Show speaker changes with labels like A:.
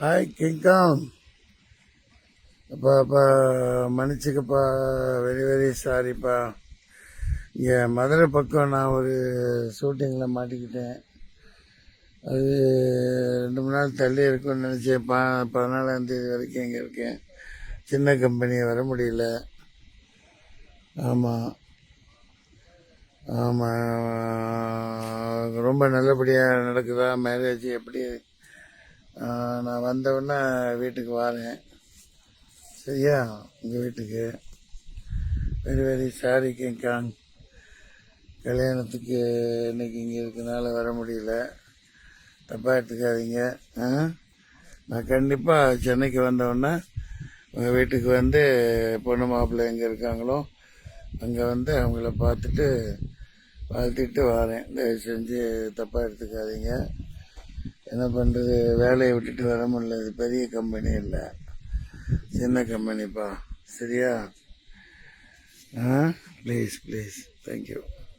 A: Hi King Kong. அப்பா மன்னிச்சுக்கப்பா, very very சாரிப்பா. இங்கே மதுரை பக்கம் நான் ஒரு ஷூட்டிங்கில் மாட்டிக்கிட்டேன். அது 2 3 நாள் தள்ளி இருக்கும்னு நினச்சேன். 14ஆம் தேதி வரைக்கும் இங்கே இருக்கேன். சின்ன கம்பெனி வர முடியல. ஆமாம் ஆமாம், ரொம்ப நல்லபடியாக நடக்குதா மேரேஜ்? எப்படி? நான் வந்தவுடனே வீட்டுக்கு வரேன், சரியா? உங்கள் வீட்டுக்கு வெரி வெரி சாரி கிங்காங். கல்யாணத்துக்கு இன்னைக்கு இங்கே இருக்கனால வர முடியல, தப்பாக எடுத்துக்காதீங்க. நான் கண்டிப்பாக சென்னைக்கு வந்தவுடனே உங்கள் வீட்டுக்கு வந்து பொண்ணு மாப்பிள்ளை எங்கே இருக்காங்களோ அங்கே வந்து அவங்கள பார்த்துட்டு வாழ்த்திட்டு வரேன். தயவு செஞ்சு தப்பாக எடுத்துக்காதீங்க. என்ன பண்ணுறது, வேலையை விட்டுட்டு வர முடியல. இது பெரிய கம்பெனி இல்லை, சின்ன கம்பெனிப்பா, சரியா? Please please, thank you.